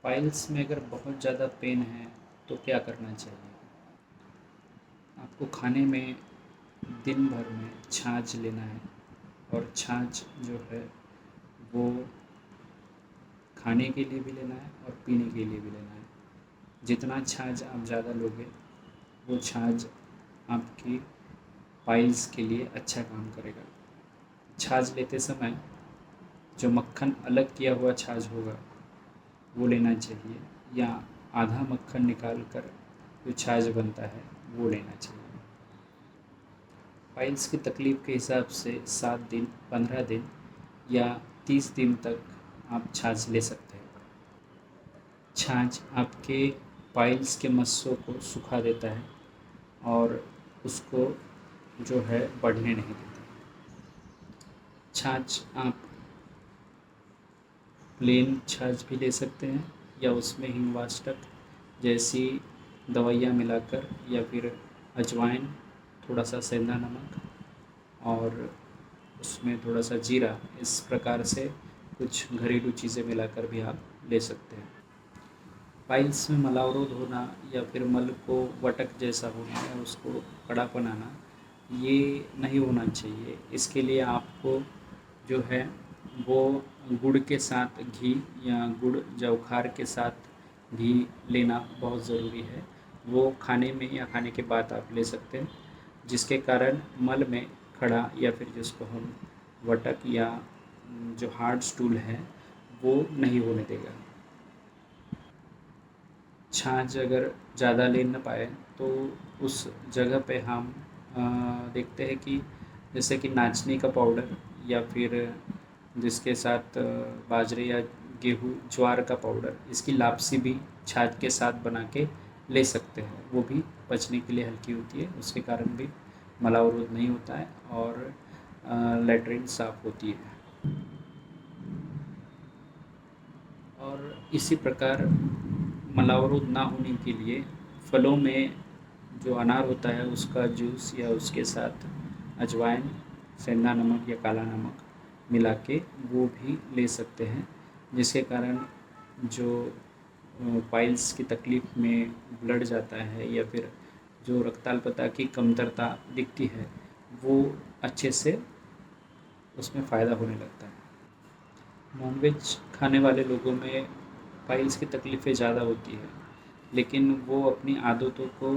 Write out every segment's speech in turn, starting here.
Piles में अगर बहुत ज़्यादा पेन है तो क्या करना चाहिए? आपको खाने में दिन भर में छाछ लेना है और छाछ जो है वो खाने के लिए भी लेना है और पीने के लिए भी लेना है। जितना छाछ आप ज़्यादा लोगे वो छाछ आपकी पाइल्स के लिए अच्छा काम करेगा। छाछ लेते समय जो मक्खन अलग किया हुआ छाछ होगा वो लेना चाहिए, या आधा मक्खन निकाल कर जो छाछ बनता है वो लेना चाहिए। पाइल्स की तकलीफ़ के हिसाब से 7 दिन, 15 दिन या 30 दिन तक आप छाछ ले सकते हैं। छाछ आपके पाइल्स के मस्सों को सुखा देता है और उसको जो है बढ़ने नहीं देता। छाछ आप प्लेन छाछ भी ले सकते हैं या उसमें हिंगवाष्टक जैसी दवाइयाँ मिलाकर, या फिर अजवाइन, थोड़ा सा सेंधा नमक और उसमें थोड़ा सा जीरा, इस प्रकार से कुछ घरेलू चीज़ें मिलाकर भी आप ले सकते हैं। पाइल्स में मलावरोध होना या फिर मल को वटक जैसा होना या उसको कड़ापन आना, ये नहीं होना चाहिए। इसके लिए आपको जो है वो गुड़ के साथ घी या गुड़ जवखार के साथ घी लेना बहुत ज़रूरी है। वो खाने में या खाने के बाद आप ले सकते हैं, जिसके कारण मल में खड़ा या फिर जिसको हम वटक या जो हार्ड स्टूल है वो नहीं होने देगा। छाछ अगर ज़्यादा ले न पाए तो उस जगह पे हम देखते हैं कि जैसे कि नाचनी का पाउडर या फिर जिसके साथ बाजरे या गेहूँ ज्वार का पाउडर, इसकी लापसी भी छाछ के साथ बना के ले सकते हैं। वो भी पचने के लिए हल्की होती है, उसके कारण भी मलावरोध नहीं होता है और लैट्रिन साफ़ होती है। और इसी प्रकार मलावरोध ना होने के लिए फलों में जो अनार होता है उसका जूस या उसके साथ अजवाइन, सेंधा नमक या काला नमक मिला के वो भी ले सकते हैं, जिसके कारण जो पाइल्स की तकलीफ़ में ब्लड जाता है या फिर जो रक्ताल्पता की कमतरता दिखती है वो अच्छे से उसमें फ़ायदा होने लगता है। नॉनवेज खाने वाले लोगों में पाइल्स की तकलीफ़ें ज़्यादा होती है, लेकिन वो अपनी आदतों को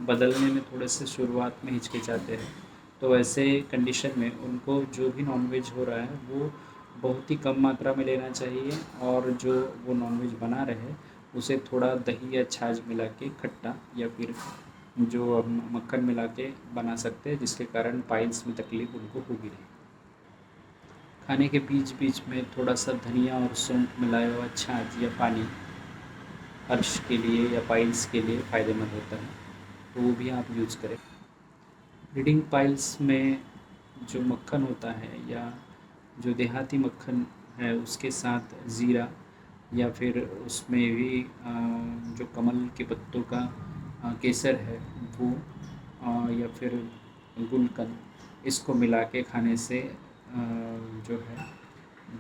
बदलने में थोड़े से शुरुआत में हिचकिचाते हैं। तो ऐसे कंडीशन में उनको जो भी नॉनवेज हो रहा है वो बहुत ही कम मात्रा में लेना चाहिए, और जो वो नॉनवेज बना रहे उसे थोड़ा दही या छाछ मिला के खट्टा या फिर जो हम मक्खन मिला के बना सकते हैं, जिसके कारण पाइल्स में तकलीफ़ उनको होगी नहीं। खाने के बीच-बीच में थोड़ा सा धनिया और सौंफ मिलाया हुआ छाछ या पानी अर्श के लिए या पाइल्स के लिए फ़ायदेमंद होता है, तो वो भी आप यूज़ करें। ब्लीडिंग पाइल्स में जो मक्खन होता है या जो देहाती मक्खन है उसके साथ ज़ीरा या फिर उसमें भी जो कमल के पत्तों का केसर है वो, या फिर गुलकंद, इसको मिला के खाने से जो है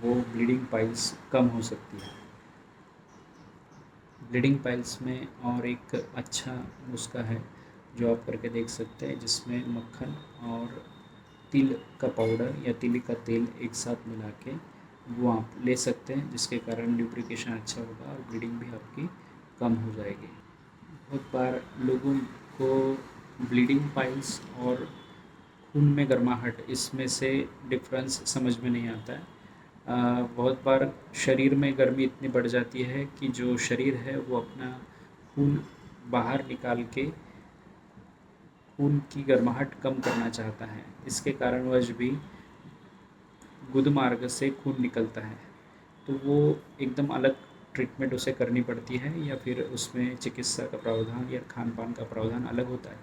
वो ब्लीडिंग पाइल्स कम हो सकती है। ब्लीडिंग पाइल्स में और एक अच्छा नुस्खा है जो आप करके देख सकते हैं, जिसमें मक्खन और तिल का पाउडर या तिल का तेल एक साथ मिला के वो आप ले सकते हैं, जिसके कारण ल्यूब्रिकेशन अच्छा होगा और ब्लीडिंग भी आपकी कम हो जाएगी। बहुत बार लोगों को ब्लीडिंग पाइल्स और खून में गर्माहट, इसमें से डिफरेंस समझ में नहीं आता है। बहुत बार शरीर में गर्मी इतनी बढ़ जाती है कि जो शरीर है वो अपना खून बाहर निकाल के खून की गर्माहट कम करना चाहता है। इसके कारणवश भी गुदमार्ग से खून निकलता है, तो वो एकदम अलग ट्रीटमेंट उसे करनी पड़ती है, या फिर उसमें चिकित्सा का प्रावधान या खान-पान का प्रावधान अलग होता है।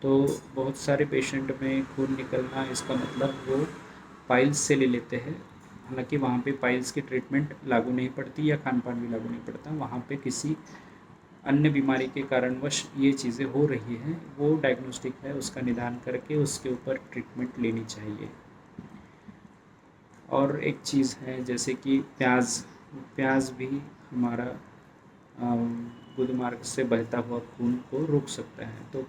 तो बहुत सारे पेशेंट में खून निकलना, इसका मतलब वो पाइल्स से ले लेते हैं, हालाँकि वहाँ पे पाइल्स की ट्रीटमेंट लागू नहीं पड़ती या खान-पान भी लागू नहीं पड़ता। वहाँ पे किसी अन्य बीमारी के कारणवश ये चीज़ें हो रही हैं, वो डायग्नोस्टिक है, उसका निदान करके उसके ऊपर ट्रीटमेंट लेनी चाहिए। और एक चीज़ है जैसे कि प्याज़ भी हमारा गुद मार्ग से बहता हुआ खून को रोक सकता है। तो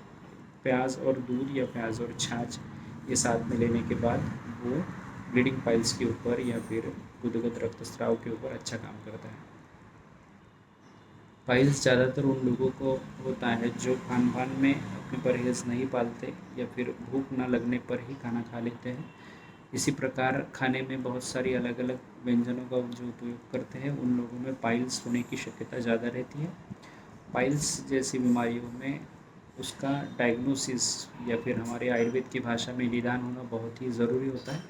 प्याज और दूध या प्याज और छाछ ये साथ में लेने के बाद वो ब्लीडिंग पाइल्स के ऊपर या फिर गुदगत रक्तस्राव के ऊपर अच्छा काम करता है। पाइल्स ज़्यादातर उन लोगों को होता है जो खान-पान में अपने परहेज़ नहीं पालते या फिर भूख न लगने पर ही खाना खा लेते हैं। इसी प्रकार खाने में बहुत सारी अलग-अलग व्यंजनों का जो उपयोग करते हैं, उन लोगों में पाइल्स होने की शक्यता ज़्यादा रहती है। पाइल्स जैसी बीमारियों में उसका डायग्नोसिस या फिर हमारे आयुर्वेद की भाषा में निदान होना बहुत ही ज़रूरी होता है,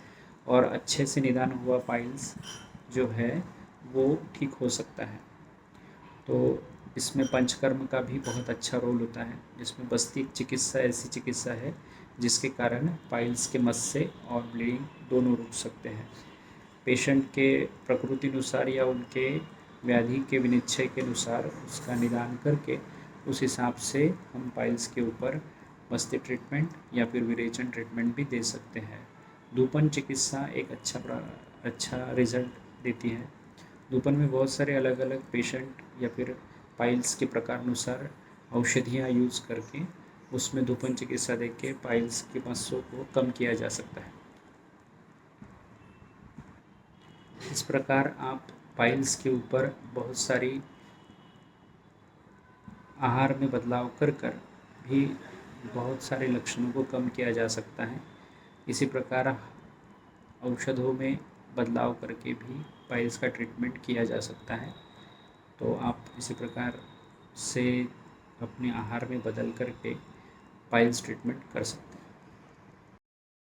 और अच्छे से निदान हुआ पाइल्स जो है वो ठीक हो सकता है। तो इसमें पंचकर्म का भी बहुत अच्छा रोल होता है, जिसमें बस्तिक चिकित्सा ऐसी चिकित्सा है जिसके कारण पाइल्स के मस्से और ब्लीडिंग दोनों रुक सकते हैं। पेशेंट के प्रकृति अनुसार या उनके व्याधि के विनिश्चय के अनुसार उसका निदान करके उस हिसाब से हम पाइल्स के ऊपर मस्तिष्क ट्रीटमेंट या फिर विरेचन ट्रीटमेंट भी दे सकते हैं। धूपन चिकित्सा एक अच्छा रिजल्ट देती है। धूपन में बहुत सारे अलग अलग पेशेंट या फिर पाइल्स के प्रकार अनुसार औषधियाँ यूज़ करके उसमें धूपन चिकित्सा दे के पाइल्स के मस्सों को कम किया जा सकता है। इस प्रकार आप पाइल्स के ऊपर बहुत सारी आहार में बदलाव कर कर भी बहुत सारे लक्षणों को कम किया जा सकता है। इसी प्रकार औषधों में बदलाव करके भी पाइल्स का ट्रीटमेंट किया जा सकता है। तो आप इसी प्रकार से अपने आहार में बदल करके पाइल्स ट्रीटमेंट कर सकते हैं।